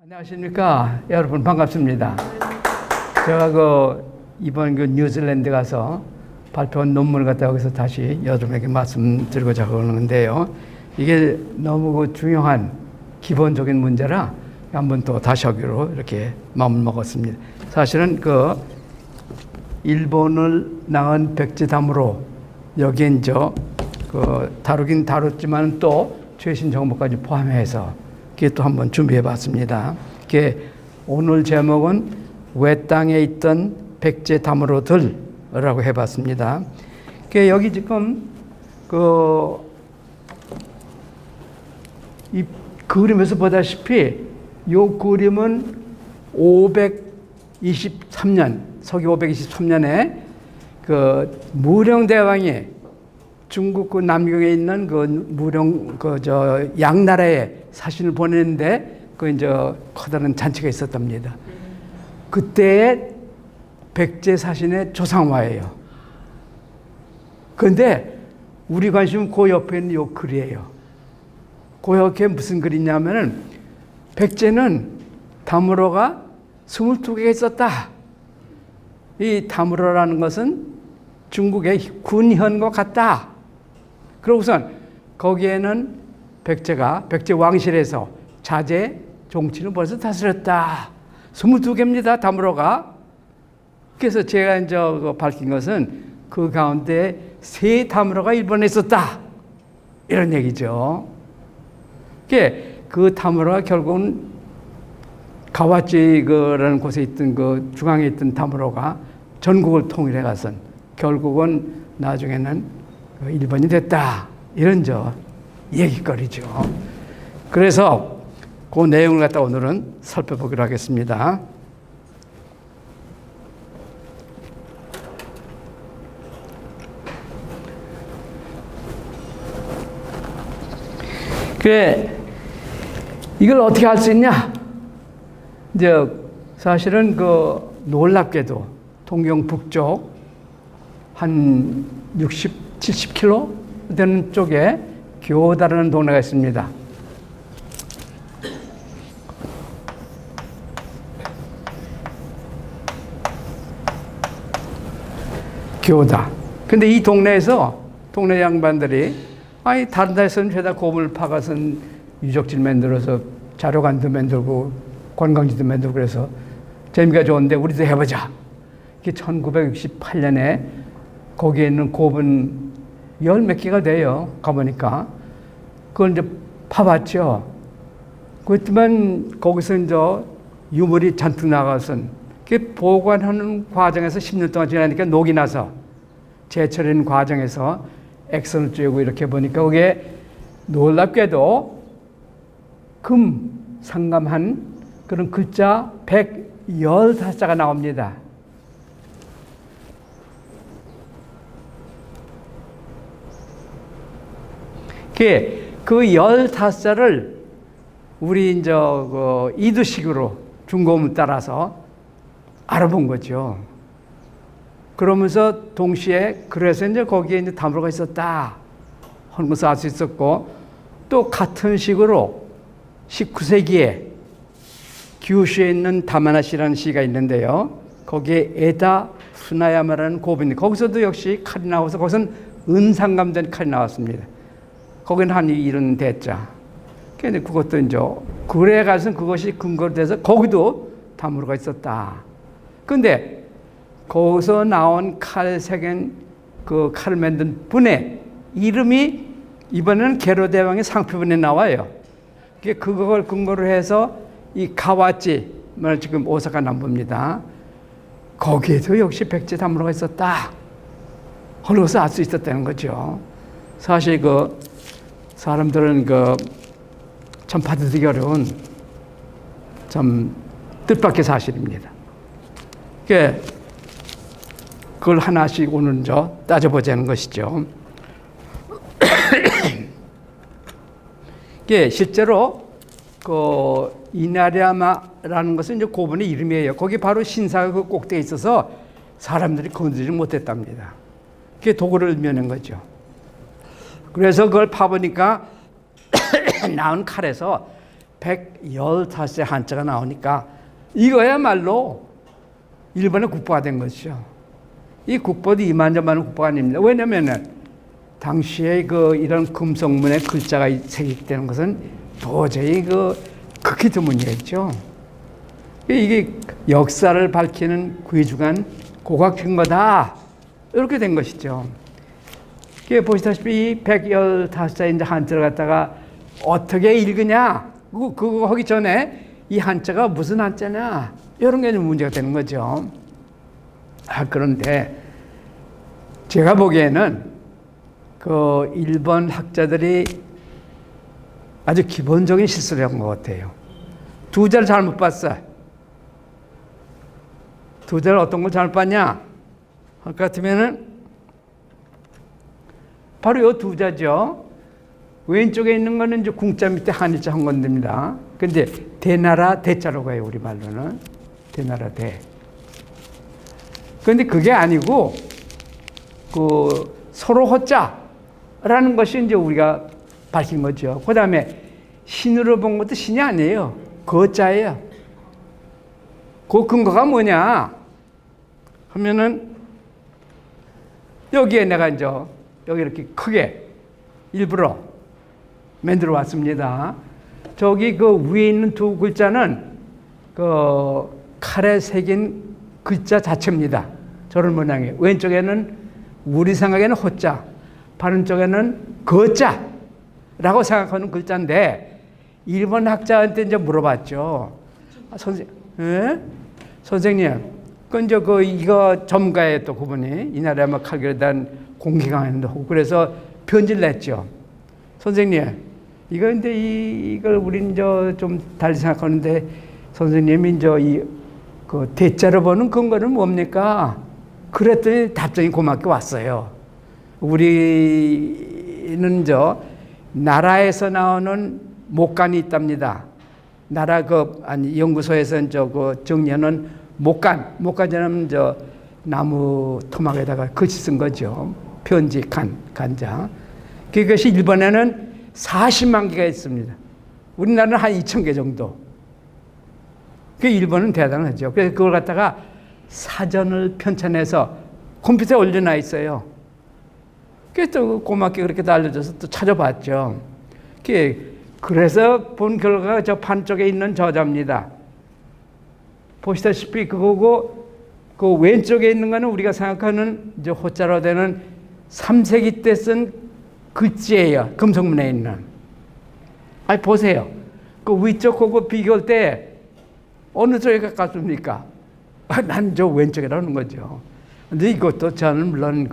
안녕하십니까. 여러분 반갑습니다. 제가 이번 뉴질랜드 가서 발표한 논문을 갖다가 여기서 다시 여러분에게 말씀드리고자 하는 건데요. 이게 너무 중요한 기본적인 문제라 한번 또 다시 하기로 이렇게 마음을 먹었습니다. 사실은 일본을 낳은 백제담으로 여기엔 다루긴 다뤘지만 또 최신 정보까지 포함해서 그게 또 한번 준비해 봤습니다. 오늘 제목은 왜 땅에 있던 백제담으로들라고 해봤습니다. 여기 지금 이 그림에서 보다시피 이 그림은 523년 서기 523년에 무령대왕이 중국 남경에 있는 무령 양나라에 사신을 보냈는데 이제 커다란 잔치가 있었답니다. 그때의 백제 사신의 조상화예요. 그런데 우리 관심은 그 옆에 있는 요 글이에요. 그 옆에 무슨 글이냐면은 백제는 담으로가 22개가 있었다. 이 담으로라는 것은 중국의 군현과 같다. 그러고선 거기에는 백제 왕실에서 자제 종친을 벌써 다스렸다. 22개입니다. 담으로가. 그래서 제가 이제 밝힌 것은 그 가운데 3 담으로가 일본에 있었다. 이런 얘기죠. 그 담으로가 결국은 가와찌라는 곳에 있던 중앙에 있던 담으로가 전국을 통일해 가선 결국은 나중에는 일본이 됐다. 이런 얘기거리죠. 그래서 그 내용을 갖다 오늘은 살펴보기로 하겠습니다. 이걸 어떻게 할 수 있냐? 이제 사실은 놀랍게도 동경 북쪽 한 60, 70km 되는 쪽에 교다라는 동네가 있습니다. 교다. 근데 이 동네에서 동네 양반들이 다른 데서는 죄다 고문을 파가선 유적질 만들어서 자료관도 만들고 관광지도 만들고 그래서 재미가 좋은데 우리도 해보자. 이게 1968년에 거기에 있는 고분 10몇 개가 돼요. 가보니까. 그걸 이제 파봤죠. 그렇지만 거기서 이제 유물이 잔뜩 나가선 보관하는 과정에서 10년 동안 지나니까 녹이 나서 제철인 과정에서 액선을 쬐고 이렇게 보니까 그게 놀랍게도 금 상감한 그런 글자 115자가 나옵니다. 그 15자를 우리 이제 이두식으로 중고문 따라서 알아본 거죠. 그러면서 동시에 그래서 이제 거기에 이제 담으로가 있었다 하는 것을 알 수 있었고 또 같은 식으로 19세기에 규슈에 있는 다마나시라는 시가 있는데요. 거기에 에다 후나야마라는 고분이 거기서도 역시 칼이 나와서 거기서는 은상감된 칼이 나왔습니다. 거기는 한 70대자. 근데 그것도 이제 그래 가서 그것이 근거로 돼서 거기도 담으로가 있었다. 근데 거기서 나온 칼색은 칼을 만든 분의 이름이 이번에는 게로대왕의 상표본에 나와요. 그걸 근거로 해서 이 가와찌, 지금 오사카 남부입니다. 거기에도 역시 백제 담으로가 있었다. 하는 것을 알 수 있었다는 거죠. 사실 사람들은 참 받아들이기 어려운 참 뜻밖의 사실입니다. 그걸 하나씩 오늘 따져보자는 것이죠. 실제로 이나리야마라는 것은 이제 고분의 이름이에요. 거기 바로 신사가 꼭대기에 있어서 사람들이 건드리지 못했답니다. 그게 도구를 의미하는 거죠. 그래서 그걸 파보니까 나온 칼에서 115세 한자가 나오니까 이거야말로 일본의 국보가 된 것이죠. 이 국보도 이만저만한 국보가 아닙니다. 왜냐면은 당시에 이런 금속문에 글자가 새기되는 것은 도저히 극히 드문 일이죠. 이게 역사를 밝히는 귀중한 고고학적인 거다. 이렇게 된 것이죠. 보시다시피 이 115자 이제 한자를 갖다가 어떻게 읽으냐? 그거 하기 전에 이 한자가 무슨 한자냐? 이런 게 좀 문제가 되는 거죠. 그런데 제가 보기에는 일본 학자들이 아주 기본적인 실수를 한 것 같아요. 두 자를 잘못 봤어. 두 자를 어떤 걸 잘못 봤냐? 할 것 같으면은 바로 이 두 자죠. 왼쪽에 있는 거는 이제 궁자 밑에 한일자 한 건데입니다. 근데 대나라 대자로 가요, 우리 말로는. 대나라 대. 근데 그게 아니고, 서로 호자라는 것이 이제 우리가 밝힌 거죠. 그 다음에 신으로 본 것도 신이 아니에요. 거자예요. 그 근거가 뭐냐? 하면은, 여기에 내가 이제, 여기 이렇게 크게 일부러 만들어 왔습니다. 저기 위에 있는 두 글자는 칼에 새긴 글자 자체입니다. 저런 모양이에요. 왼쪽에는 우리 생각에는 호자, 바른쪽에는 거자라고 생각하는 글자인데 일본 학자한테 이제 물어봤죠. 선생님, 이거 전문가의 또 그분이 이 나라에 칼길에 대한 공기강연도 하고 그래서 편지를 냈죠. 선생님, 근데 이걸 우린 좀 달리 생각하는데 선생님이 대자로 보는 근거는 뭡니까? 그랬더니 답장이 고맙게 왔어요. 우리는 나라에서 나오는 목간이 있답니다. 나라 연구소에서 정리하는 목간이라면 나무 토막에다가 글씨 쓴 거죠. 편지 간자. 그것이 일본에는 40만 개가 있습니다. 우리나라는 한 2,000개 정도. 일본은 대단하죠. 그래서 그걸 갖다가 사전을 편찬해서 컴퓨터에 올려놔 있어요. 그래서 또 고맙게 그렇게 알려줘서 또 찾아봤죠. 그래서 본 결과가 저 판쪽에 있는 저자입니다. 보시다시피 그거고 그 왼쪽에 있는 거는 우리가 생각하는 이제 호자로 되는 3세기 때 쓴 글씨예요. 금속문에 있는. 보세요. 그 위쪽하고 비교할 때 어느 쪽에 가깝습니까? 난 저 왼쪽이라는 거죠. 근데 이것도 저는 물론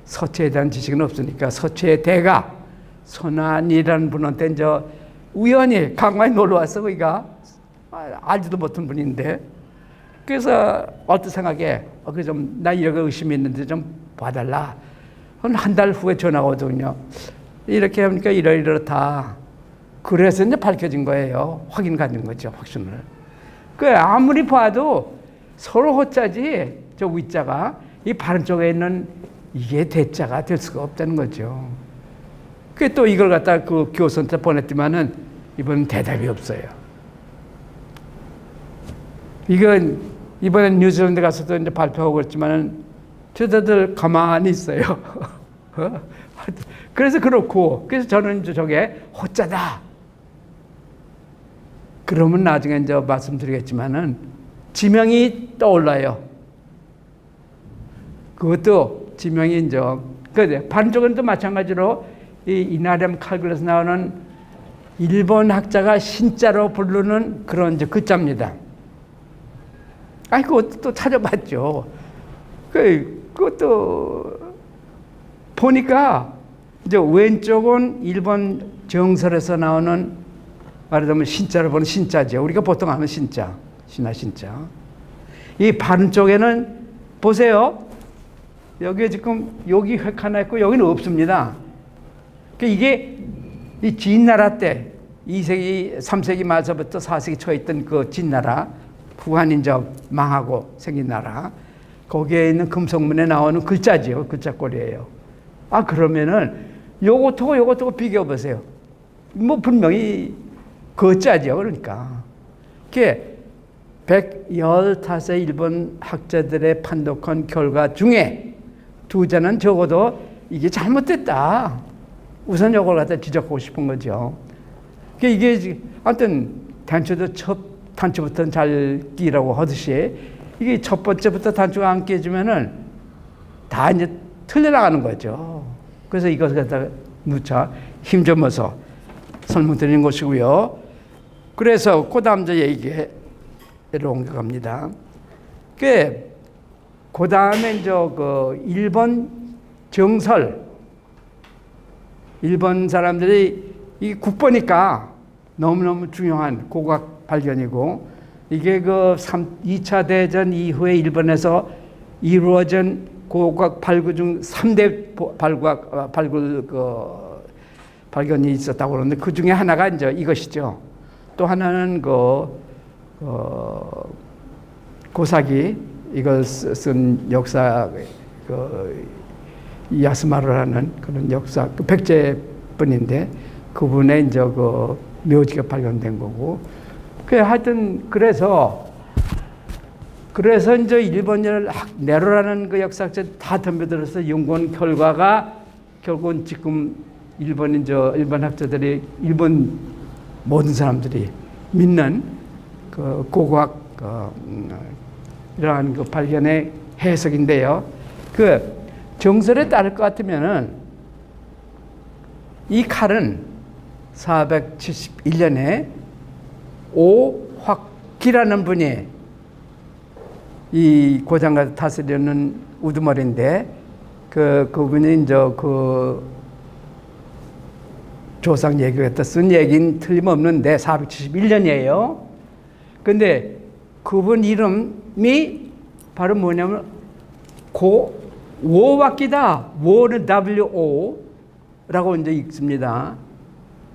서체에 대한 지식은 없으니까 서체의 대가 손안이라는 분한테 우연히 강화에 놀러 왔어. 그가 알지도 못한 분인데 그래서 어떤 생각에 나 이런 의심이 있는데 좀 봐달라. 한 달 후에 전화가 오더군요. 이렇게 하니까 이렇다. 그래서 이제 밝혀진 거예요. 확인 가진 거죠. 확신을. 아무리 봐도 서로 호자지 저 위자가 이 바른 쪽에 있는 이게 대자가 될 수가 없다는 거죠. 또 이걸 갖다 교수한테 보냈지만은 이번엔 대답이 없어요. 이건 이번엔 뉴질랜드 가서도 이제 발표하고 그랬지만은 저들 가만히 있어요. 그래서 그렇고 그래서 저는 이제 저게 호자다. 그러면 나중에 이제 말씀드리겠지만은 지명이 떠올라요. 그것도 지명이 이제 반쪽은 또 마찬가지로 이 이나렘 칼굴에서 나오는 일본 학자가 신자로 부르는 그런 이제 글자입니다. 그것도 또 찾아봤죠. 그것도 보니까 이제 왼쪽은 일본 정설에서 나오는 말하자면 신자로 보는 신자죠. 우리가 보통 아는 신자, 신화 신자. 이 바른 쪽에는 보세요. 여기에 지금 여기 획 하나 있고 여기는 없습니다. 이게 이 진나라 때 2세기, 3세기 말서부터 4세기 초에 있던 그 진나라, 후한인접 망하고 생긴 나라, 거기에 있는 금속문에 나오는 글자지요. 글자꼴이에요. 그러면은 요것하고 비교해 보세요. 분명히 거짜죠. 그러니까. 그게 115의 일본 학자들의 판독한 결과 중에 2자는 적어도 이게 잘못됐다. 우선 이걸 갖다 지적하고 싶은 거죠. 이게 하여튼 단추도 첫 단추부터는 잘 끼라고 하듯이 이게 첫 번째부터 단추가 안 깨지면은 다 이제 틀려나가는 거죠. 그래서 이것을 갖다가 누차 힘줘서 설명드리는 것이고요. 그래서 그 다음 저 얘기로 옮겨갑니다. 그 다음에 그 일본 정설, 일본 사람들이 이 국보니까 너무너무 중요한 고고학 발견이고, 이게 그 2차 대전 이후에 일본에서 이루어진 고고학 발굴 중 3대 발굴 발견이 있었다고 그러는데, 그 중에 하나가 이제 이것이죠. 또 하나는 고사기, 이걸 쓴 역사, 야스마루라는 그런 역사, 백제분인데, 그분의 이제 묘지가 발견된 거고, 하여튼, 그래서 이제 일본인을 네로라는 그 역사학자 다 덤벼들어서 연구한 결과가 결국은 지금 일본 학자들이, 일본 모든 사람들이 믿는 그 고고학 이러한 그 발견의 해석인데요. 그 정설에 따를 것 같으면은 이 칼은 471년에 오확기라는 분이 이 고장가 다스리는 우두머리인데, 그분이 이제 조상 얘기했다 쓴 얘기는 틀림없는데 471년이에요. 근데 그분 이름이 바로 뭐냐면 오확기다. 오는 WO라고 이제 읽습니다.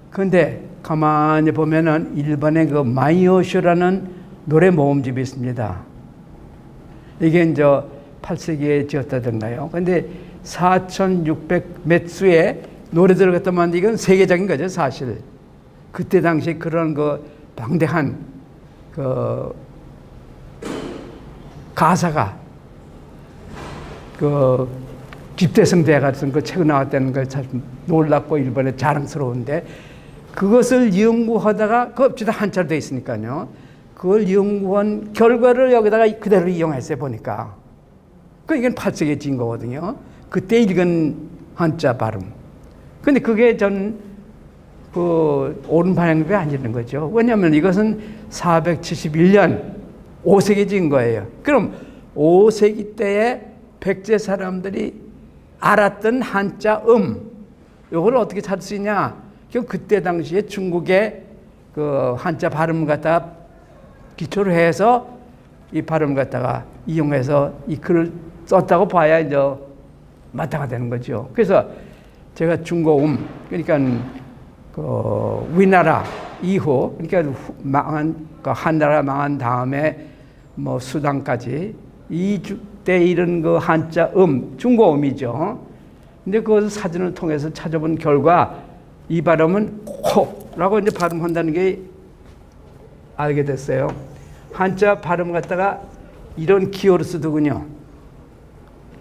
근데 가만히 보면은 일본의 그 마이오쇼라는 노래 모음집이 있습니다. 이게 이제 8세기에 지었다던가요. 근데 4,600 몇 수의 노래들을 갖다 만든, 이건 세계적인 거죠, 사실. 그때 당시 그런 방대한 가사가 집대성대 같은 책이 나왔다는 걸 참 놀랍고 일본에 자랑스러운데, 그것을 연구하다가 그업체도 한자로 되어 있으니까요. 그걸 연구한 결과를 여기다가 그대로 이용했어요, 보니까. 이건 8세기에 지은 거거든요. 그때 읽은 한자 발음. 근데 그게 옳은 발음이 아니라는 거죠. 왜냐하면 이것은 471년 5세기 지은 거예요. 그럼 5세기 때에 백제 사람들이 알았던 한자 이걸 어떻게 찾을 수 있냐? 그때 당시에 중국의 그 한자 발음을 갖다가 기초로 해서 이 발음을 갖다가 이용해서 이 글을 썼다고 봐야 이제 마땅하게 되는 거죠. 그래서 제가 중고음, 그러니까 위나라 이후, 그러니까 한나라 망한 다음에 뭐 수당까지 이때 이런 그 한자 중고음이죠. 근데 그것을 사진을 통해서 찾아본 결과 이 발음은 코라고 이제 발음한다는 게 알게 됐어요. 한자 발음 갖다가 이런 기호를 쓰더군요.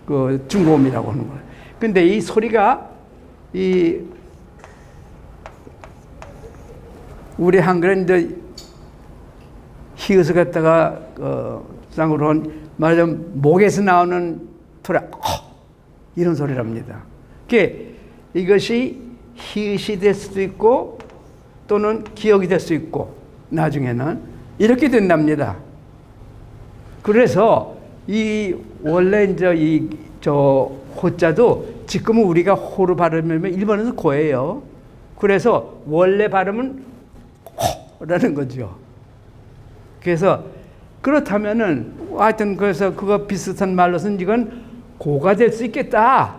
그 중고음이라고 하는 거예요. 근데 이 소리가 우리 한글은 이제 히읗을 갖다가 쌍으로 말하자면 목에서 나오는 소리, 이런 소리랍니다. 이것이 히읗이 될 수도 있고 또는 기억이 될 수 있고 나중에는 이렇게 된답니다. 그래서 원래 이제 호자도 지금은 우리가 호로 발음하면 일본에서 고예요. 그래서 원래 발음은 호라는 거죠. 그래서 그렇다면은 하여튼 그래서 그거 비슷한 말로서는 이건 고가 될 수 있겠다.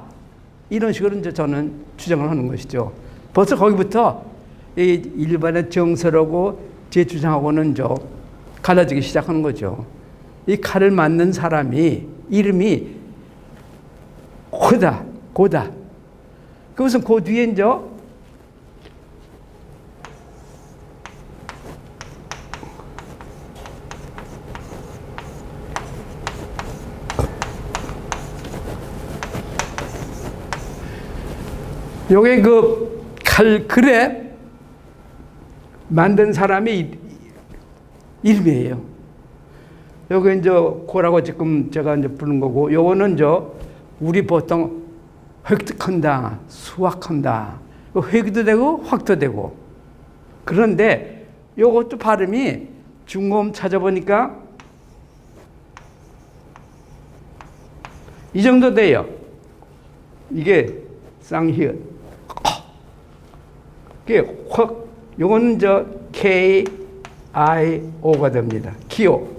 이런 식으로 이제 저는 주장을 하는 것이죠. 벌써 거기부터 이 일반의 정설하고 제 주장하고는 갈라지기 시작하는 거죠. 이 칼을 맞는 사람이 이름이 고다. 그것은 그 뒤에 이제 요게 그 칼, 만든 사람의 이름이에요. 요게 이제 고라고 지금 제가 이제 부른 거고, 요거는 우리 보통 획득한다, 수확한다. 획도 되고 확도 되고. 그런데 요것도 발음이 중고음 찾아보니까 이 정도 돼요. 이게 쌍히읗. 이게 확, 요거는 K-I-O가 됩니다. 기호.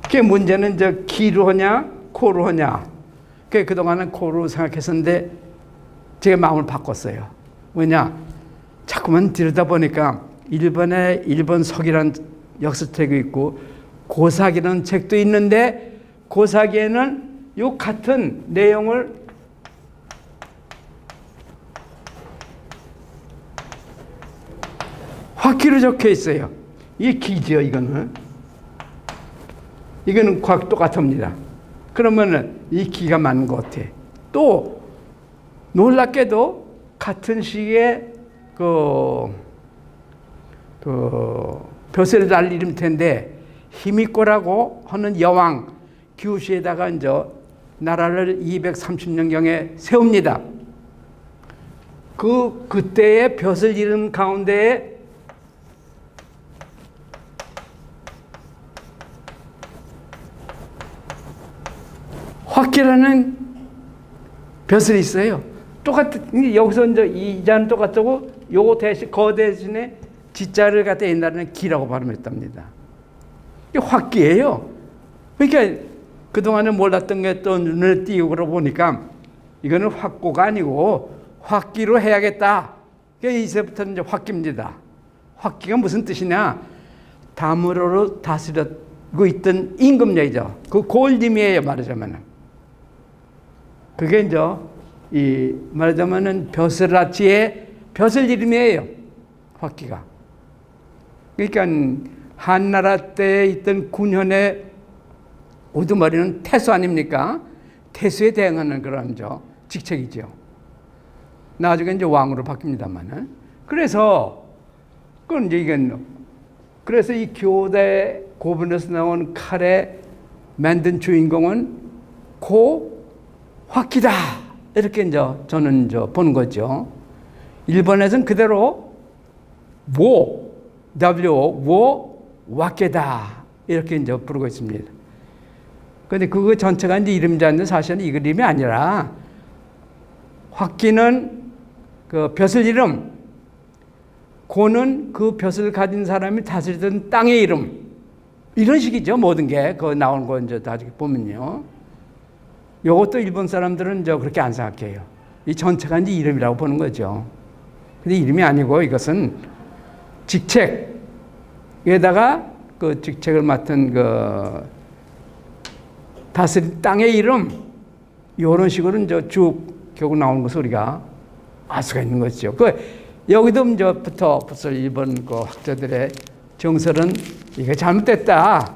그게 문제는 기로 하냐, 코로 하냐. 그동안은 코로 생각했었는데 제가 마음을 바꿨어요. 왜냐? 자꾸만 들여다보니까 일본에 일본석이라는 역사책이 있고 고사기라는 책도 있는데 고사기에는 요 같은 내용을 확기로 적혀 있어요. 이게 기죠, 이거는. 이거는 과학 똑같습니다. 그러면은 이 기가 맞는 것 같아. 또 놀랍게도 같은 시기에 벼슬을 달 이름 텐데 히미코라고 하는 여왕 규슈에다가 이제 나라를 230년경에 세웁니다. 그때의 벼슬 이름 가운데에 확기라는 벼슬이 있어요. 똑같은, 여기서 이제 이자는 똑같고, 요거 대신, 거 대신에 지자를 갖다 옛날에는 기라고 발음했답니다. 이게 확기예요. 그러니까 그동안에 몰랐던 게 또 눈에 띄고 보니까 이거는 확고가 아니고 확기로 해야겠다. 그러니까 이제부터는 이제 확기입니다. 확기가 무슨 뜻이냐? 다물어로 다스리고 있던 임금력이죠. 그 골림이에요, 말하자면은. 그게 이제 말하자면은 벼슬아치의 벼슬 이름이에요. 확기가. 그러니까 한나라 때에 있던 군현의 우두머리는 태수 아닙니까? 태수에 대응하는 그런 직책이죠. 나중에 이제 왕으로 바뀝니다만은. 그래서 그건 이제 이건 그래서 이 교대 고분에서 나온 칼에 만든 주인공은 고 확기다. 이렇게 이제 저는 보는 거죠. 일본에서는 그대로 워 와케다 이렇게 이제 부르고 있습니다. 그런데 그거 전체가 이제 이름자인데 사실은 이 그림이 아니라 확기는 그 벼슬 이름, 고는 그 벼슬을 가진 사람이 다스리던 땅의 이름, 이런 식이죠. 모든 게 그 나온 거 이제 다 보면요. 요것도 일본 사람들은 그렇게 안 생각해요. 이 전체가 이제 이름이라고 보는 거죠. 근데 이름이 아니고 이것은 직책에다가 그 직책을 맡은 그 다스린 땅의 이름, 이런 식으로 이제 쭉 결국 나오는 것을 우리가 알 수가 있는 것이죠. 여기도 이제부터 벌써 일본 그 학자들의 정설은 이게 잘못됐다.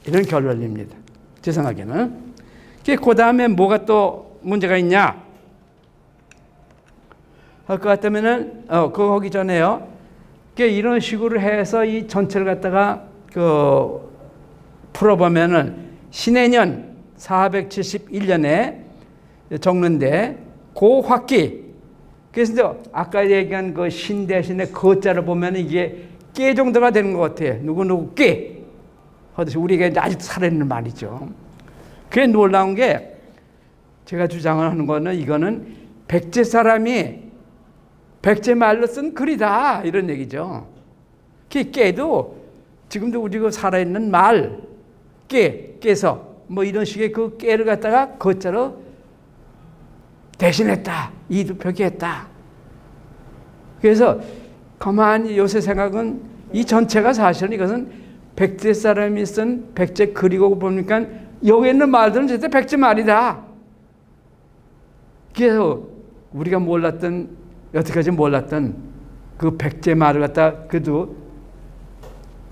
이런 결론입니다. 제 생각에는. 그 다음에 뭐가 또 문제가 있냐? 할 것 같다면은, 그거 하기 전에요. 이런 식으로 해서 이 전체를 갖다가 풀어보면은 신해년 471년에 적는데 고확기. 그래서 이제 아까 얘기한 그 신 대신에 거자를 보면 이게 깨 정도가 되는 것 같아요. 누구 깨. 하듯이 우리가 이제 아직도 살아있는 말이죠. 그게 놀라운 게 제가 주장을 하는 거는 이거는 백제 사람이 백제 말로 쓴 글이다. 이런 얘기죠. 깨도 지금도 우리가 살아있는 말, 깨서 뭐 이런 식의 그 깨를 갖다가 거자로 대신했다. 이도 표기했다. 그래서 가만히 요새 생각은 이 전체가 사실은 이것은 백제 사람이 쓴 백제 글이고 보니까 여기 있는 말들은 절대 백제 말이다. 그래서 우리가 여태까지 몰랐던 그 백제 말을 갖다 그래도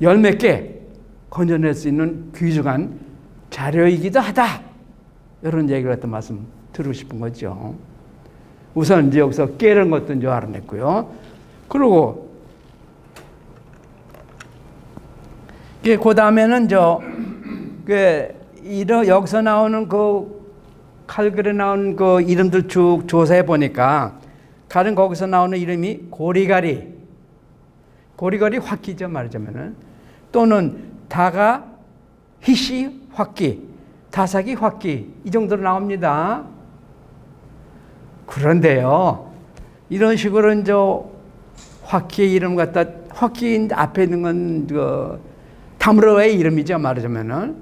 열 몇 개 건져낼 수 있는 귀중한 자료이기도 하다. 이런 얘기를 갖다 말씀 드리고 싶은 거죠. 우선 이제 여기서 깨는 것도 이제 알아냈고요. 그리고 그 다음에는 여기서 나오는 칼글에 나오는 이름들 쭉 조사해 보니까 가령 거기서 나오는 이름이 고리가리, 화끼죠 말하자면은, 또는 다가, 히시, 화끼, 다사기, 화끼 이 정도로 나옵니다. 그런데요, 이런 식으로 이제 화끼의 이름 갖다 화끼 앞에 있는 건 다무로의 이름이죠 말하자면은.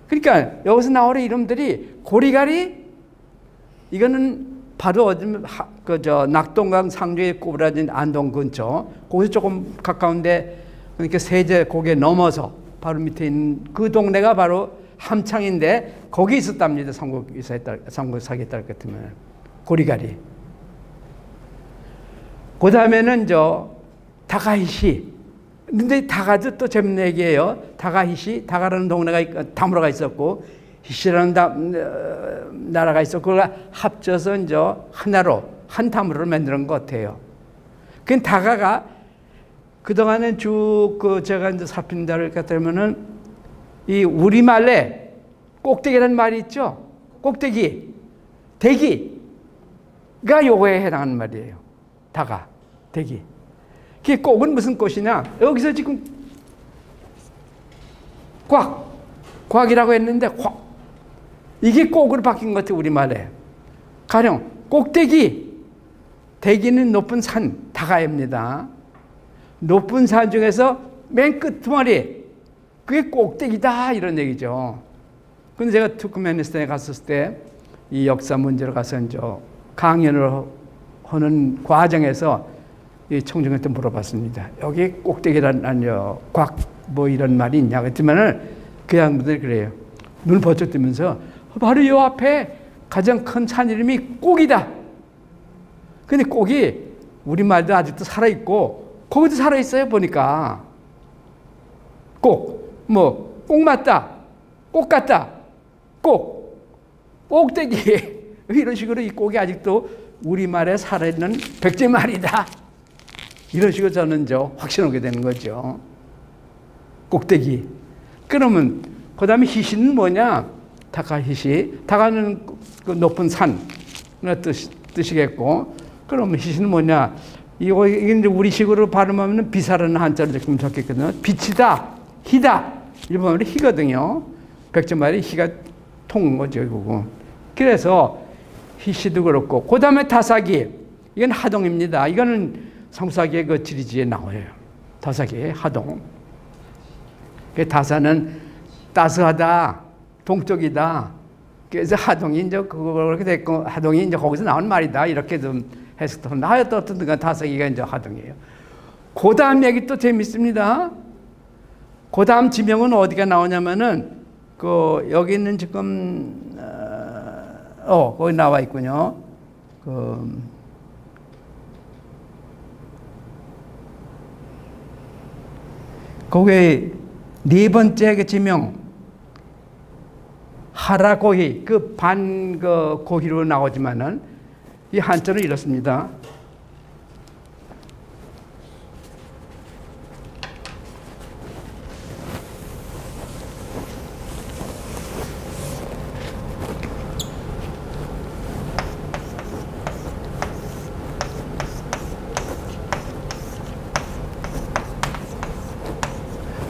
그러니까 여기서 나오는 이름들이 고리가리, 이거는 바로 낙동강 상주에 꼬부라진 안동 근처, 거기서 조금 가까운데, 그러니까 세제 고개 넘어서 바로 밑에 있는 그 동네가 바로 함창인데 거기 있었답니다. 삼국사기에 따를 것 같으면 고리가리. 그 다음에는 다가히시. 근데 다가도 또 재밌는 얘기예요. 다가히시, 다가라는 동네가 다무라가 있었고 히시라는 나라가 있었고 그걸 합쳐서 하나로 한 다무라를 만드는 것 같아요. 그 다가가 그동안은 쭉 제가 살핀 데를 갖다면은 이 우리말에 꼭대기라는 말이 있죠. 꼭대기, 대기가 요거에 해당하는 말이에요. 다가, 대기. 그게 꼭은 무슨 꽃이냐? 여기서 지금 곽이라고 했는데 이게 꼭으로 바뀐 것 같아요. 우리말에. 가령 꼭대기, 대기는 높은 산, 다가입니다. 높은 산 중에서 맨 끝머리, 그게 꼭대기다 이런 얘기죠. 근데 제가 투크메니스탄에 갔었을 때 이 역사 문제로 가서 강연을 하는 과정에서 이 총장한테 물어봤습니다. 여기 꼭대기라는 이런 말이 있냐 그랬지만은 그 양반들이 그래요. 눈을 번쩍 뜨면서 바로 이 앞에 가장 큰 산 이름이 꼭이다. 근데 꼭이 우리말도 아직도 살아있고 거기도 살아있어요 보니까. 꼭 맞다, 꼭 같다, 꼭대기 이런 식으로 이 꼭이 아직도 우리말에 살아있는 백제말이다. 이런 식으로 저는 확신하게 되는 거죠. 꼭대기. 그러면 그 다음에 히시는 뭐냐? 다가히시. 다가는 그 높은 산 뜻이겠고. 그러면 히시는 뭐냐? 이거 이제 우리식으로 발음하면 비사라는 한자로 지금 적혔거든요. 빛이다, 희다. 일본어로 희거든요. 백제말이 희가 통한 거죠, 이거고. 그래서 히시도 그렇고. 그 다음에 다사기. 이건 하동입니다. 이거는 삼국사기의 그 지리지에 나와요. 다사기의 하동. 다사는 따스하다, 동쪽이다. 그래서 하동이 그렇게 됐고, 하동이 거기서 나온 말이다. 이렇게 좀 해석도 합니다. 하여튼 어떤 다사기가 하동이에요. 그 다음 얘기 또 재밌습니다. 그 다음 지명은 어디가 나오냐면은, 여기 있는 지금, 거기 나와 있군요. 거기에 네 번째 지명, 하라고히, 고희로 나오지만은, 이 한자는 이렇습니다.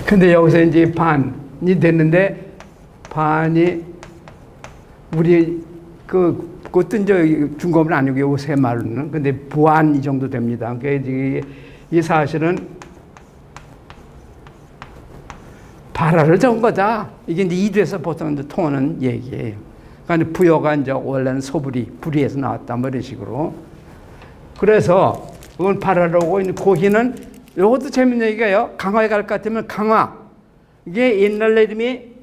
근데 여기서 이제 반이 됐는데, 반이 우리 그것도 이제 중국어는 아니고 요새 말로는 근데 부안 이 정도 됩니다. 그러니까 이 사실은 발화를 적은 거다. 이게 이제 이두에서 보통 이제 통하는 얘기예요. 그러니까 부여가 이제 원래는 불이에서 나왔다 뭐 이런 식으로. 그래서 그걸 발화를 하고 있는 고희는 이것도 재밌는 얘기예요. 강화에 갈 것 같으면 강화. 이게 옛날 이름이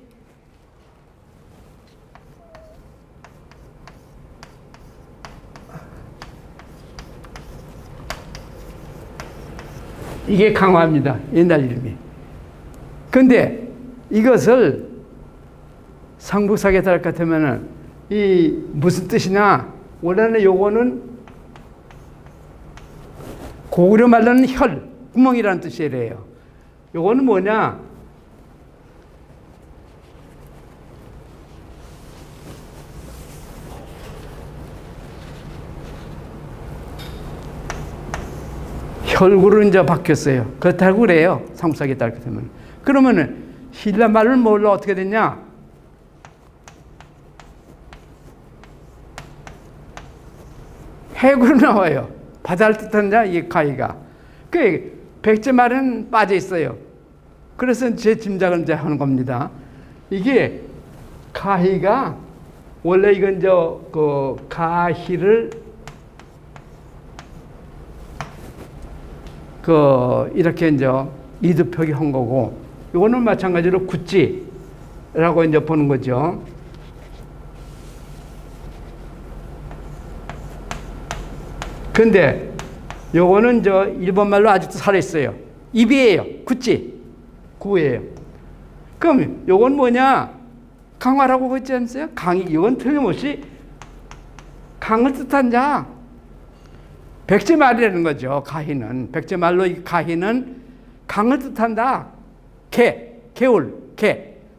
이게 강화입니다. 옛날 이름이. 근데 이것을 삼국사기에 따를 것 같으면은 이 무슨 뜻이냐? 원래는 요거는 고구려 말로는 혈, 구멍이라는 뜻이래요. 요거는 뭐냐? 혈구로 이제 바뀌었어요. 그렇다고 그래요. 상속에 따르게 되면. 그러면은 힐라 말은 뭘로 어떻게 됐냐? 해구로 나와요. 바다를 뜻하는 자, 이 가히가. 그 백제 말은 빠져 있어요. 그래서 제 짐작을 이제 하는 겁니다. 이게 가히가 원래 이건 그 가히를 이렇게 이제 이두표기 한 거고, 이거는 마찬가지로 구찌라고 이제 보는 거죠. 근데 요거는 일본 말로 아직도 살아있어요. 입이에요. 구찌. 구예요. 그럼 요건 뭐냐? 강화라고 그러지 않으세요? 강이, 이건 틀림없이 강을 뜻한 자. 백제 말이라는 거죠. 가희는. 백제 말로 이 가희는 강을 뜻한다. 개울,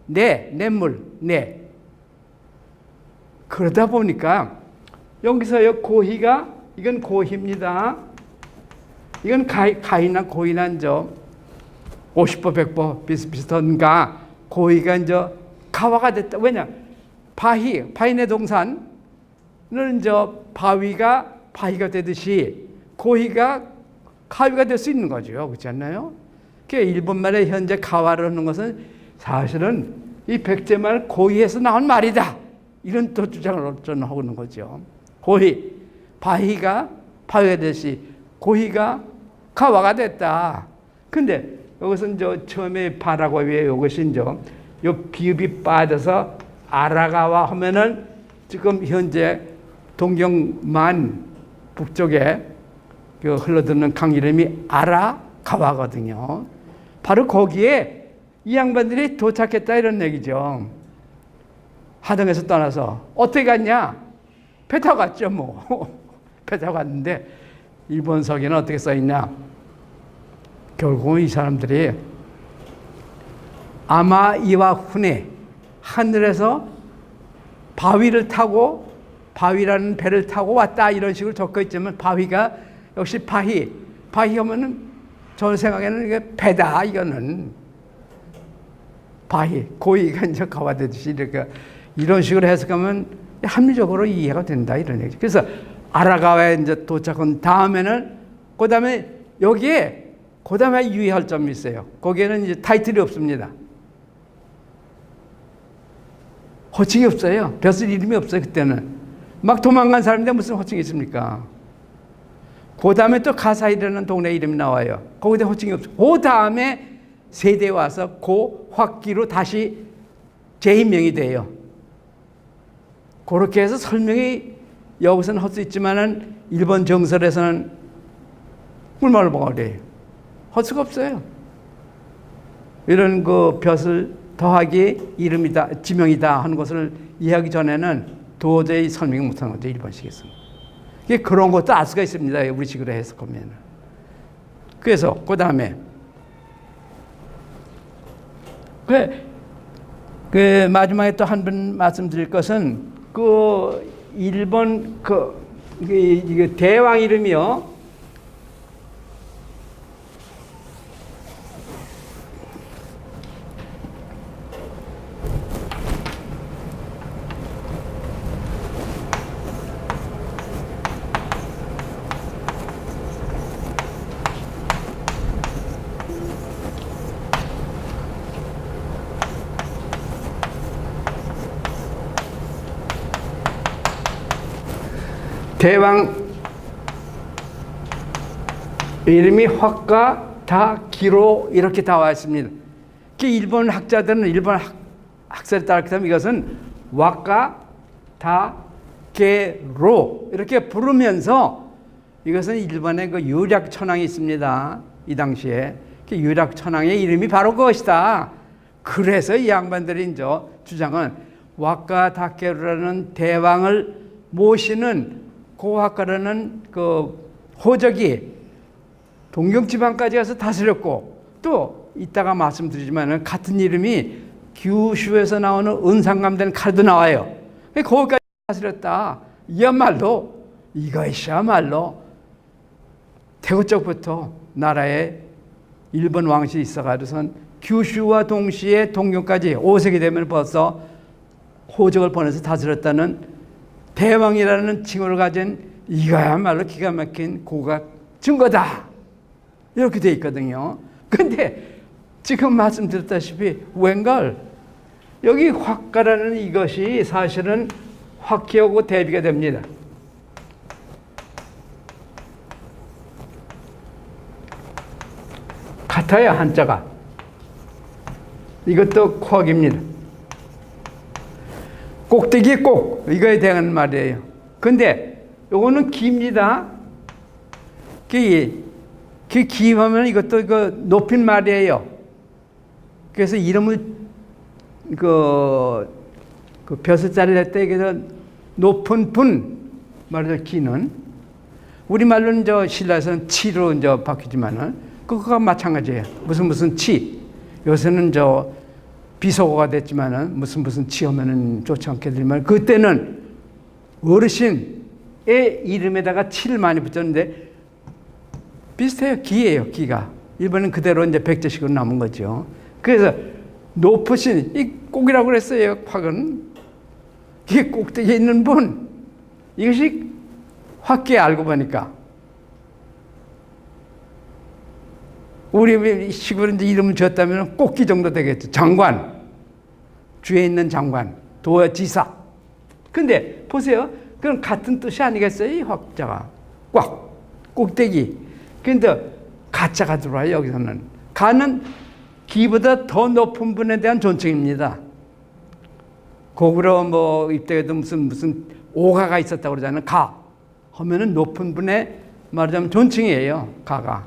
냇물, 그러다 보니까 여기서 고희가 이건 고희입니다. 이건 가히나 고희나 50보, 100보 비슷비슷한가 고희가 가화가 됐다. 왜냐? 바위내 동산은 바위가 되듯이 고희가 가위가 될 수 있는 거죠. 그렇지 않나요? 일본말의 현재 가화를 하는 것은 사실은 이 백제말 고희에서 나온 말이다. 이런 또 주장을 저는 하고 있는 거죠. 고희, 바위가 되듯이 고희가 가화가 됐다. 근데 여기서 처음에 바라고 왜 이것이 요 비읍이 빠져서 아라가와 하면은 지금 현재 동경만 북쪽에 흘러드는 강 이름이 아라가와거든요. 바로 거기에 이 양반들이 도착했다 이런 얘기죠. 하동에서 떠나서 어떻게 갔냐? 배 타고 갔죠 뭐. 배 타고 갔는데 일본서기는 어떻게 써있냐? 결국은 이 사람들이 아마이와 훈에 하늘에서 바위를 타고 바위라는 배를 타고 왔다 이런 식으로 적혀 있지만 바위가 역시 바위 하면은 저 생각에는 이게 배다. 이거는 바위 고위가 이제 가와되듯이 이렇게 이런 식으로 해석하면 합리적으로 이해가 된다 이런 얘기죠. 그래서 아라가와에 이제 도착한 다음에는 그다음에 여기에 그다음에 유의할 점이 있어요. 거기에는 이제 타이틀이 없습니다. 호칭이 없어요. 벼슬 이름이 없어요. 그때는 막 도망간 사람인데 무슨 호칭이 있습니까? 그 다음에 또 가사이라는 동네 이름이 나와요. 거기다 호칭이 없어요. 그 다음에 세대에 와서 고확기로 다시 재임명이 돼요. 그렇게 해서 설명이 여기서는 할 수 있지만은 일본 정설에서는 꿀말을 먹어래요. 할 수가 없어요. 이런 벼슬 더하기 이름이다, 지명이다 하는 것을 이해하기 전에는 도저히 설명이 못하는 거죠. 일본식에서는. 그런 것도 알 수가 있습니다. 우리식으로 해석하면. 그래서 그 다음에 그 마지막에 또 한 번 말씀드릴 것은 일본 이게 대왕 이름이요. 대왕 이름이 확가다기로 이렇게 나와 있습니다. 일본 학자들은 일본 학설에 따르면 이것은 와카다게로 이렇게 부르면서 이것은 일본의 유략천왕이 있습니다. 이 당시에 유략천왕의 이름이 바로 그것이다. 그래서 이 양반들이 이제 주장은 와카다게로라는 대왕을 모시는 고학가라는 호적이 동경 지방까지 가서 다스렸고, 또 이따가 말씀드리지만 같은 이름이 규슈에서 나오는 은상감된 칼도 나와요. 거기까지 다스렸다. 이야말로 이것이야말로 태고 쪽부터 나라에 일본 왕실이 있어가지고선 규슈와 동시에 동경까지 5세기 되면 벌써 호적을 보내서 다스렸다는 대왕이라는 칭호를 가진 이거야말로 기가 막힌 고각 증거다. 이렇게 돼 있거든요. 근데 지금 말씀드렸다시피 웬걸 여기 화가라는 이것이 사실은 화기하고 대비가 됩니다. 같아요, 한자가. 이것도 코학입니다. 꼭대기 꼭 이거에 대한 말이에요. 근데 요거는 깁니다. 그 기하면 이것도 이거 높인 말이에요. 그래서 이름을 그 벼슬자리를 했다. 이게 높은 분 말해서 기는 우리말로는 저 신라에서는 치로 이제 바뀌지만은 그거가 마찬가지예요. 무슨 치. 요새는 저 비속어가 됐지만은 무슨 치 하면은 좋지 않게 들리면 그때는 어르신의 이름에다가 치를 많이 붙였는데 비슷해요. 기예요, 기가. 일본은 그대로 이제 백제식으로 남은 거죠. 그래서 높으신, 이 꼭이라고 그랬어요, 확은. 이게 꼭대기에 있는 분. 이것이 확기 알고 보니까. 우리 식으로 이제 이름을 지었다면 꼭기 정도 되겠죠. 장관. 주에 있는 장관. 도지사. 근데 보세요. 그럼 같은 뜻이 아니겠어요? 이 확자가. 꽉. 꼭대기. 근데 가짜가 들어와요, 여기서는. 가는 기보다 더 높은 분에 대한 존칭입니다. 고구려 뭐 입대에도 무슨 오가가 있었다고 그러잖아요. 가. 하면은 높은 분의 말하자면 존칭이에요, 가가.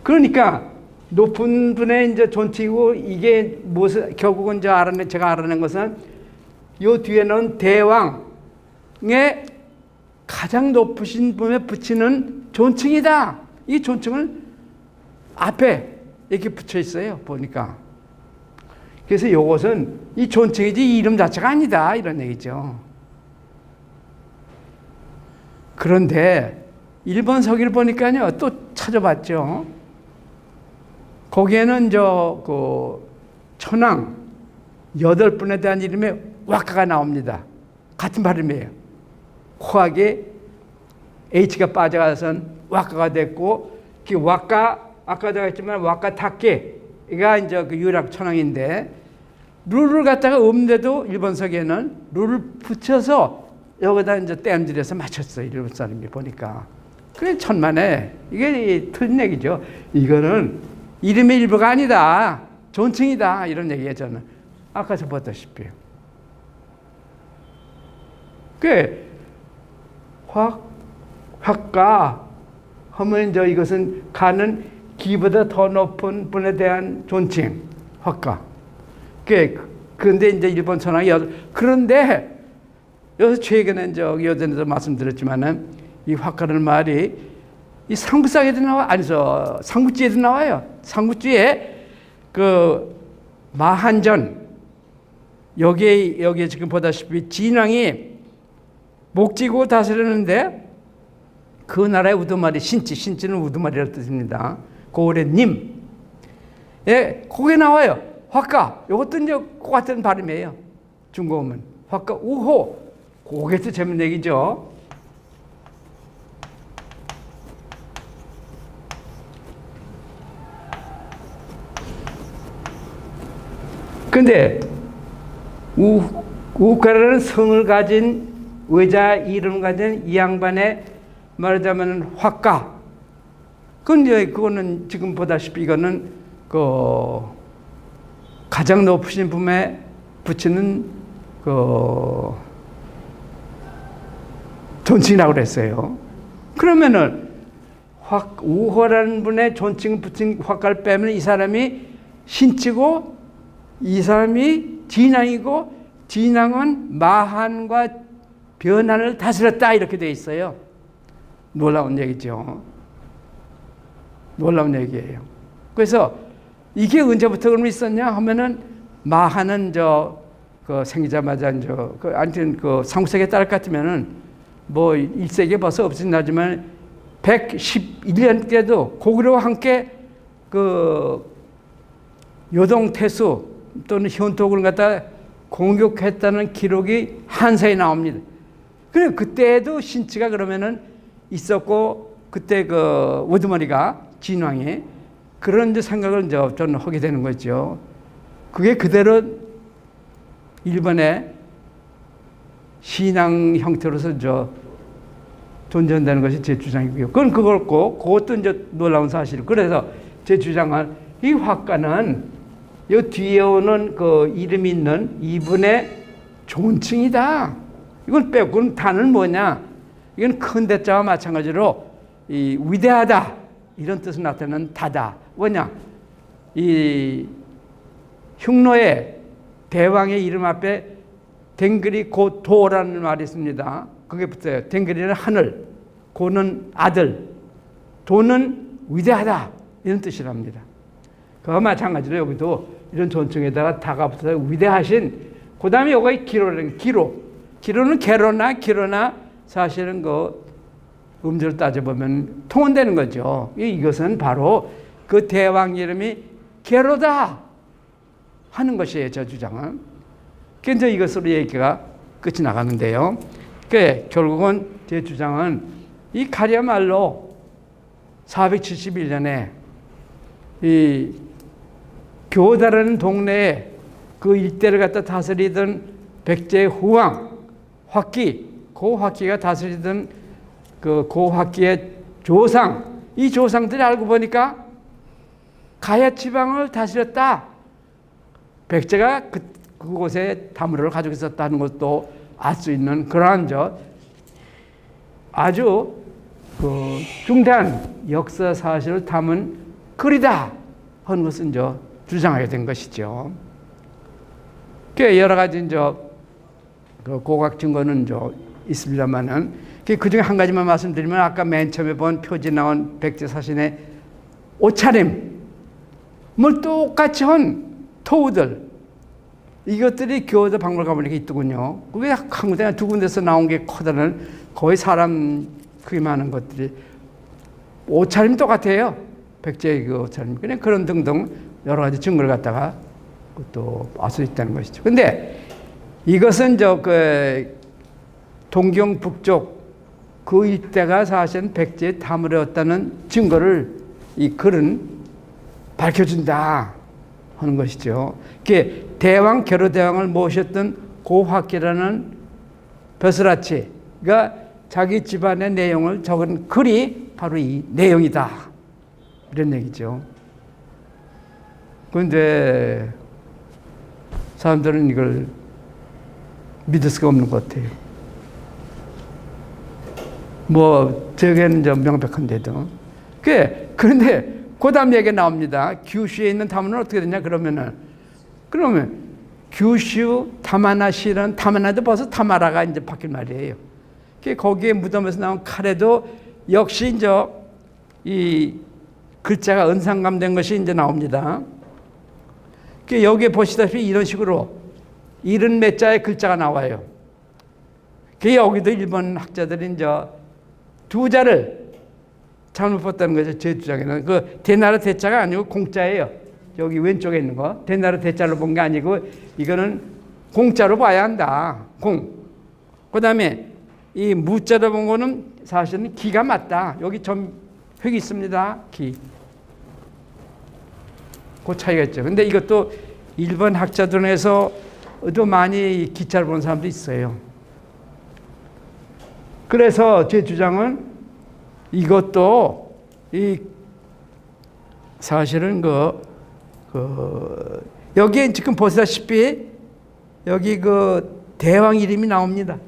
그러니까 높은 분의 이제 존칭이고 이게 무슨 결국은 제가 알아낸 것은 요 뒤에는 대왕의 가장 높으신 분에 붙이는 존칭이다. 이 존칭을 앞에 이렇게 붙여 있어요. 보니까. 그래서 이것은 이 존칭이지 이 이름 자체가 아니다. 이런 얘기죠. 그런데 일본 서기를 보니까요. 또 찾아봤죠. 거기에는 천황 8분에 대한 이름의 와카가 나옵니다. 같은 발음이에요. 코하게 H가 빠져가선 와카가 됐고, 그 와카, 아까 제가 했지만 와카 타케가 이제 그 유락 천황인데, 룰을 갖다가 없는데도 일본 서기에는 룰을 붙여서 여기다 이제 땜질해서 맞췄어요. 일본 사람이 보니까. 그게 천만에, 이게 틀린 얘기죠. 이거는 이름의 일부가 아니다. 존칭이다. 이런 얘기예요, 저는. 아까 저 봤다시피. 확가 하면 이제 이것은 가는 기보다 더 높은 분에 대한 존칭, 확가. 그런데 이제 일본 천황이 그런데 여기서 최근에 이제 여전에도 말씀드렸지만은 이 확가라는 말이 이 상부상에도 상부지에도 나와요. 상부지에 그 마한전 여기에 지금 보다시피 진왕이 목지고 다스렸는데 그 나라의 우두머리 신지는 우두머리라는 뜻입니다. 고을의 님. 예, 거기에 나와요. 화가. 이것도 이제 똑같은 발음이에요. 중국어면. 화가 우호. 그게도 재밌는 얘기죠. 근데 우카라는 성을 가진 외자 이름을 가진 이 양반의 말하자면 화가. 근데 그거는 지금 보다시피 이거는 그 가장 높으신 분에 붙이는 그 존칭이라고 그랬어요. 그러면은 우호라는 분의 존칭 붙인 화가를 빼면 이 사람이 신치고 이 사람이 진왕이고 진왕은 마한과 변한을 다스렸다 이렇게 돼 있어요. 놀라운 얘기죠. 놀라운 얘기예요. 그래서 이게 언제부터 그럼 있었냐 하면은 마하는 그 생기자마자 아무튼 그 상수세기 딸 같으면은 뭐 1세기에 벌써 없어진 나지만 111년 때도 고구려와 함께 그 요동태수 또는 현토국을 갖다 공격했다는 기록이 한서에 나옵니다. 그래 그때도 신치가 그러면은 있었고 그때 그 우두머리가 진왕이 그런 이제 생각을 이제 저는 하게 되는 거죠. 그게 그대로 일본의 신앙 형태로서 존재한다는 것이 제 주장이고요. 그건 그거고 그것도 이제 놀라운 사실. 그래서 제 주장은 이 화가는 이 뒤에 오는 그 이름이 있는 이분의 존칭이다. 이건 빼고는 단은 뭐냐? 이건 큰 대자와 마찬가지로 이 위대하다 이런 뜻을 나타내는 다다. 뭐냐? 이 흉노의 대왕의 이름 앞에 댕그리 고 도라는 말이 있습니다. 그게 붙어요. 댕그리는 하늘, 고는 아들, 도는 위대하다 이런 뜻이랍니다. 그와 마찬가지로 여기도 이런 존칭에다가 다가 붙어서 위대하신. 그 다음에 여기 기로라는 기로는 기로나 사실은 그 음절을 따져보면 통혼되는 거죠. 이것은 바로 그 대왕 이름이 게로다 하는 것이에요. 저 주장은. 그래서 이것으로 얘기가 끝이 나가는데요. 결국은 제 주장은 이 가랴말로 471년에 이 교다라는 동네에 그 일대를 갖다 다스리던 백제의 후왕 화끼, 그 화끼가 다스리던 그 화끼의 조상, 이 조상들이 알고 보니까 가야 지방을 다스렸다. 백제가 그곳에 다무를 가지고 있었다는 것도 알 수 있는 그러한 아주 그 중대한 역사 사실을 담은 글이다 하는 것은 주장하게 된 것이죠. 여러 가지 그 고각 증거는 있습니다만은 그 중에 한 가지만 말씀드리면 아까 맨 처음에 본 표지 나온 백제 사신의 옷차림을 똑같이 한 토우들, 이것들이 교도 박물관에 있더군요. 그게 한 군데나 두 군데서 나온 게 커다란 거의 사람 크기 많은 것들이 옷차림이 똑같아요. 백제의 그 옷차림. 그냥 그런 등등 여러 가지 증거를 갖다가 또 알 수 있다는 것이죠. 근데 이것은 그 동경 북쪽 그 일대가 사실은 백제의 다물이었다는 증거를 이 글은 밝혀준다 하는 것이죠. 대왕 게로대왕을 모셨던 고화끼라는 벼슬아치가 자기 집안의 내용을 적은 글이 바로 이 내용이다 이런 얘기죠. 그런데 사람들은 이걸 믿을 수가 없는 것 같아요. 뭐 저게는 명백한데도. 그런데 그 다음 얘기가 나옵니다. 규슈에 있는 다문은 어떻게 되냐 그러면 규슈 타마나시라는 타마나도 벌써 타마라가 이제 바뀐 말이에요. 거기에 무덤에서 나온 칼에도 역시 이 글자가 은상감된 것이 이제 나옵니다. 여기에 보시다시피 이런 식으로 70몇 글자가 나와요. 여기도 일본 학자들이 두 자를 잘못 봤다는 거죠. 제 주장에는 그 대나라 대자가 아니고 공자예요. 여기 왼쪽에 있는 거 대나라 대자로 본 게 아니고 이거는 공자로 봐야 한다. 그 다음에 이 무자로 본 거는 사실은 기가 맞다. 여기 점 획이 있습니다. 기. 그 차이가 있죠. 근데 이것도 일본 학자들에서도 많이 기차를 보는 사람도 있어요. 그래서 제 주장은 이것도 이 사실은 여기에 지금 보시다시피 여기 그 대왕 이름이 나옵니다.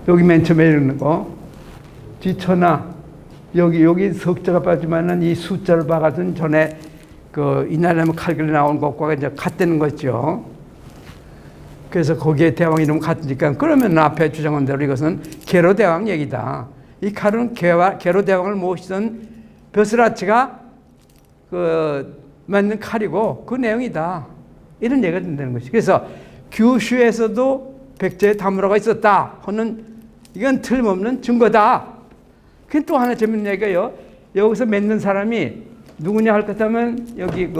여기 맨 처음에 있는 거 지천하 여기 석자가 빠지면은 이 숫자를 박아서 전에 그 이날에면 칼길에 나온 것과 이제 같다는 거죠. 그래서 거기에 대왕 이름 같으니까 그러면 앞에 주장한 대로 이것은 게로 대왕 얘기다. 이 칼은 게로 대왕을 모시던 벼슬아치가 맞는 칼이고 그 내용이다. 이런 얘기가 된다는 것이. 그래서 규슈에서도 백제에 다무라가 있었다 하는 이건 틀림없는 증거다. 그 또 하나 재밌는 얘기가요. 여기서 맺는 사람이 누구냐 할 것 같으면 여기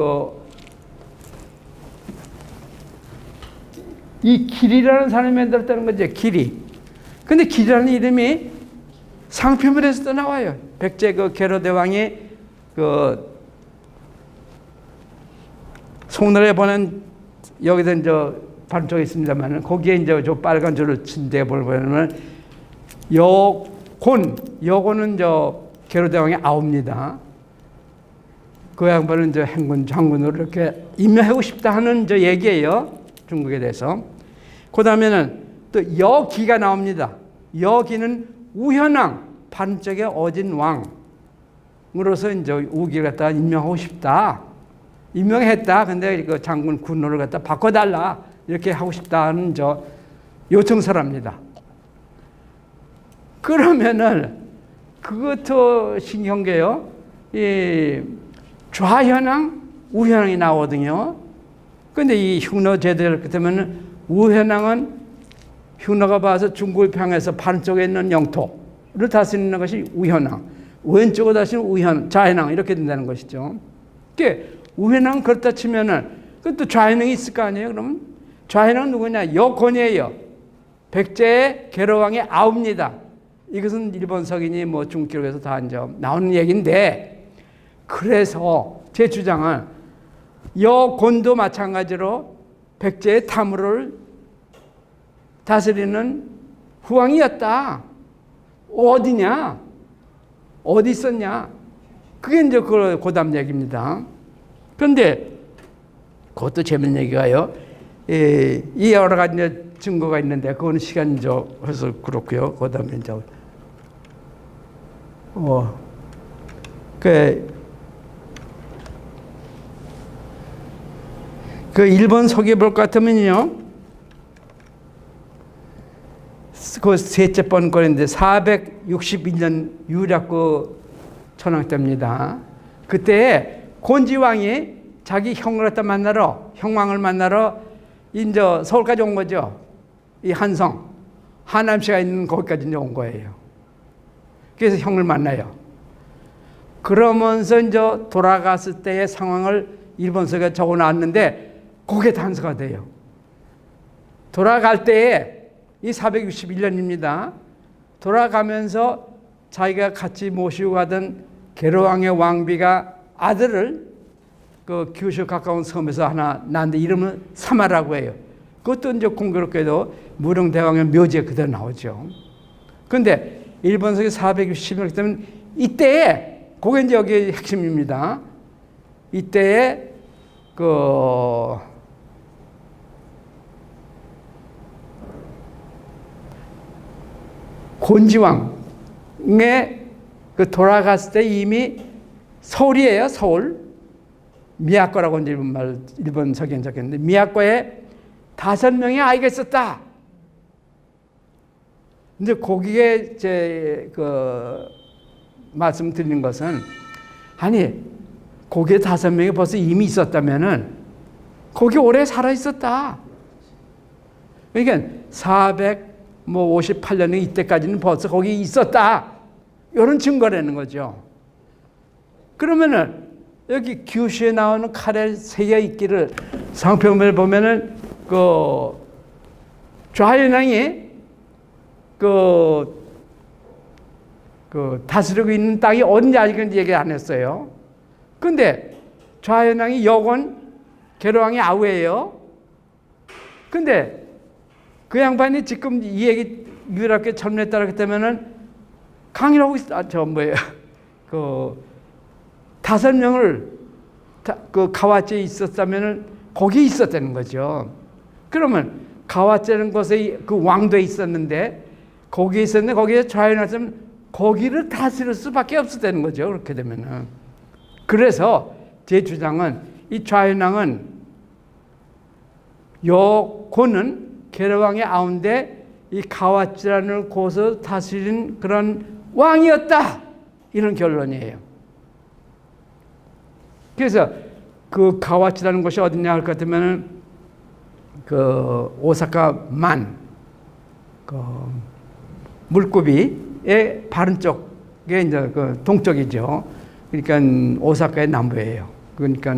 이 길이라는 사람이 만들었다는 거죠. 길이. 근데 길이라는 이름이 상표물에서도 나와요. 백제 게로대왕이 송나라에 보낸 여기서 이제 반쪽에 있습니다만 거기에 이제 저 빨간 줄을 친 데 보면 여곤은 게로대왕이 아옵니다. 그 양반은 이제 행군 장군으로 이렇게 임명하고 싶다 하는 저 얘기예요. 중국에 대해서. 그 다음에는 또 여기가 나옵니다. 여기는 우현왕, 반쪽에 어진 왕으로서 이제 우기를 갖다 임명하고 싶다. 임명했다. 근데 그 장군 군호를 갖다 바꿔달라. 이렇게 하고 싶다는 저 요청서랍니다. 그러면은 그것도 신기한 게요. 이 좌현왕, 우현왕이 나오거든요. 근데 이 흉노 제도를 그때면 우현왕은 흉노가 봐서 중국을 평해서 반쪽에 있는 영토를 다스리는 것이 우현왕, 왼쪽으로 다스리는 좌현왕 이렇게 된다는 것이죠. 그게 우현왕 그렇다 치면은 그것도 좌현왕이 있을 거 아니에요. 그러면 좌현왕은 누구냐? 여곤이에요. 백제의 게로왕이 아옵니다. 이것은 일본 석인이 뭐 중국 기록에서 다 이제 나오는 얘기인데, 그래서 제 주장은 여곤도 마찬가지로 백제의 탐으를 다스리는 후왕이었다. 어디냐? 어디 있었냐? 그게 이제 그 다음 얘기입니다. 그런데 그것도 재밌는 얘기가요. 이 여러 가지 증거가 있는데 그거는 시간이 해서 그렇고요. 그 다음에 이제 그 일본 서기에 볼 것 같으면요, 그 셋째 번 거인데 461년 유략구 천황 때입니다. 그때 곤지왕이 자기 형을 갖다 만나러, 형왕을 만나러 이제 서울까지 온 거죠. 이 한성, 하남시가 있는 거기까지 이제 온 거예요. 그래서 형을 만나요. 그러면서 이제 돌아갔을 때의 상황을 일본서가 적어놨는데 그게 단서가 돼요. 돌아갈 때에 이 461년입니다. 돌아가면서 자기가 같이 모시고 가던 게로왕의 왕비가 아들을 그 규슈 가까운 섬에서 하나 낳는데 이름은 사마라고 해요. 그것도 이제 공교롭게도 무릉대왕의 묘지에 그대로 나오죠. 그런데 일본서기 460년 때문에 이때에, 그게 이제 여기 핵심입니다. 이때에 곤지왕의 돌아갔을 때 이미 서울이에요. 서울. 미야코라고 이제 일본 석엔 적혔는데 미야코에 5명의 아이가 있었다. 근데 거기에 제 말씀드리는 것은, 아니 거기에 5명이 벌써 이미 있었다면은 거기 오래 살아 있었다. 그러니까 458년에 이때까지는 벌써 거기 있었다. 이런 증거라는 거죠. 그러면은 여기 규슈에 나오는 칼의 3개 있기를 상표문을 보면은 좌현왕이 다스리고 있는 땅이 어딘지 아직은 얘기 안 했어요. 근데 좌현왕이 여곤, 게로왕이 아우예요. 근데 그 양반이 지금 이 얘기 유일하게 전례에 따르기 때문에는 강의를 하고 있어. 5명을 그 가와제에 있었다면은 거기에 있었다는 거죠. 그러면 가와제라는 곳에 그 왕도에 있었는데 거기에 있었는데 거기에 좌현왕은 거기를 다스릴 수밖에 없었다는 거죠. 그렇게 되면은. 그래서 제 주장은 이 좌현왕은 여곤은 게르왕의 아우인데 이 가와치라는 곳을 다스린 그런 왕이었다. 이런 결론이에요. 그래서 그 가와치라는 곳이 어디냐 할 것 같으면 그 오사카만 그 물고비의 바른 쪽에 이제 그 동쪽이죠. 그러니까 오사카의 남부예요. 그러니까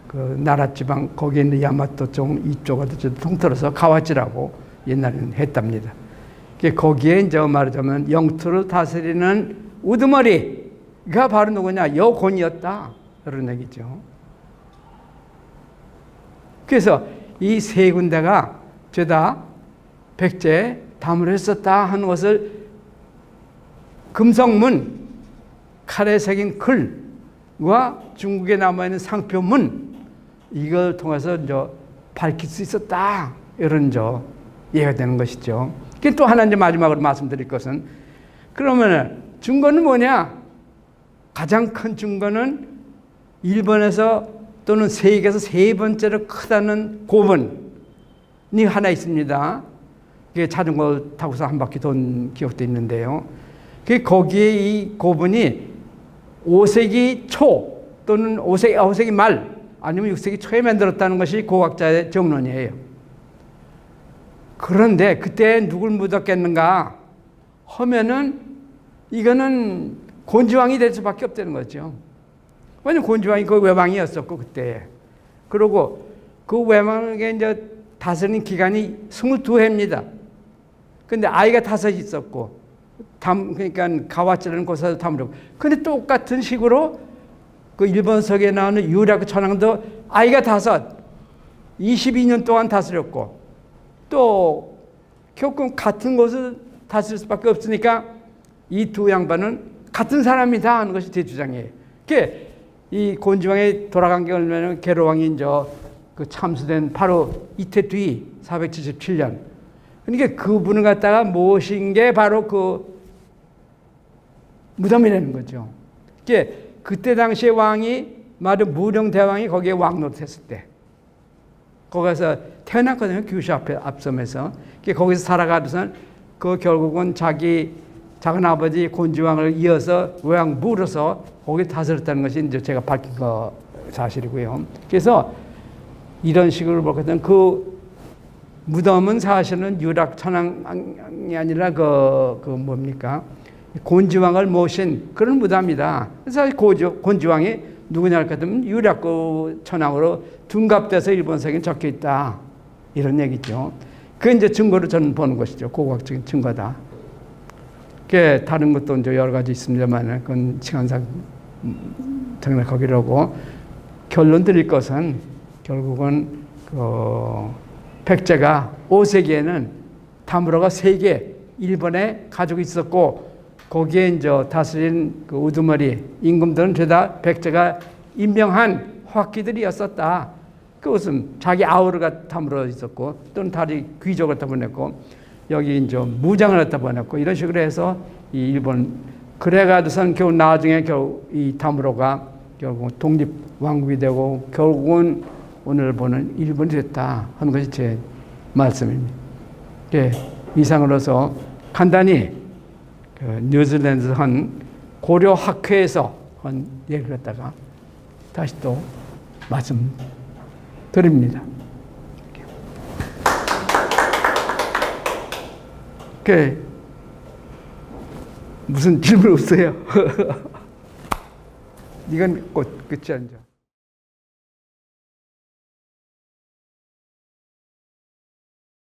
그 나라 지방 거기에 있는 야마토 쪽 이쪽을 통틀어서 가와치라고 옛날에는 했답니다. 거기에 이제 말하자면 영토를 다스리는 우두머리가 바로 누구냐? 여곤이었다. 그런 얘기죠. 그래서 이 세 군데가 죄다 백제에 담을 했었다 하는 것을 금성문, 칼에 새긴 글과 중국에 남아있는 상표문 이걸 통해서 이제 밝힐 수 있었다. 이런 이해가 되는 것이죠. 또 하나 이제 마지막으로 말씀드릴 것은 그러면 증거는 뭐냐? 가장 큰 증거는 일본에서 또는 세계에서 세 번째로 크다는 고분이 하나 있습니다. 그게 자전거 타고서 한 바퀴 돈 기억도 있는데요. 거기에 이 고분이 5세기 초 또는 5세기 말 아니면 6세기 초에 만들었다는 것이 고학자의 정론이에요. 그런데 그때 누굴 묻었겠는가 하면은 이거는 곤지왕이 될 수밖에 없다는 거죠. 왜냐면 곤지왕이 그 외왕이었었고 그때. 그리고 그 외왕에게 이제 다스린 기간이 22해입니다. 근데 아이가 5 있었고, 그러니까 가와치라는 곳에서 담으려고. 근데 똑같은 식으로 그 일본서기에 나오는 유라쿠 천황도 아이가 5, 22년 동안 다스렸고, 또 결국 같은 곳을 다스릴 수밖에 없으니까 이 두 양반은 같은 사람이다 하는 것이 제 주장이에요. 그게 이 곤지왕이 돌아간 게 얼마나 게르왕이 이제 그 참수된 바로 이태 뒤 477년. 그러니까 그분을 갖다가 모신 게 바로 그 무덤이라는 거죠. 그때 당시에 왕이 말은 무령대왕이 거기에 왕 노릇했을 때 거기서 태어났거든요. 규슈 앞섬에서. 거기서 살아가면서 그 결국은 자기 작은 아버지 곤지왕을 이어서 외왕 물어서 거기 다스렸다는 것이 이제 제가 밝힌 거 사실이고요. 그래서 이런 식으로 보거든 그 무덤은 사실은 유락 천왕이 아니라 그 뭡니까? 곤지왕을 모신 그런 무덤이다. 그래서 곤지왕이 누구냐 할 것 같으면 유락구 천왕으로 둔갑돼서 일본서기에 적혀 있다. 이런 얘기죠. 그게 이제 증거로 저는 보는 것이죠. 고고학적인 증거다. 그게 다른 것도 이제 여러 가지 있습니다만 그건 시간상 장난하기로 하고 결론 드릴 것은 결국은 그 백제가 5세기에는 다무라가 3개 일본에 가지고 있었고 거기에 이제 다스린 그 우두머리 임금들은 죄다 백제가 임명한 화기들이었었다. 그것은 자기 아우르가 다물어 있었고 또는 다리 귀족을 갖다 보냈고 여기 이제 무장을 갖다 보냈고 이런 식으로 해서 이 일본 그래가지고선 겨우 나중에 겨우 이 다무로가 결국 독립 왕국이 되고 결국은 오늘 보는 일본이 됐다 하는 것이 제 말씀입니다. 이상으로서 간단히 그 뉴질랜드 한 고려 학회에서 한 얘기를 갖다가 다시 또 말씀드립니다. 무슨 질문 없어요? 이건 곧 끝이 아니죠.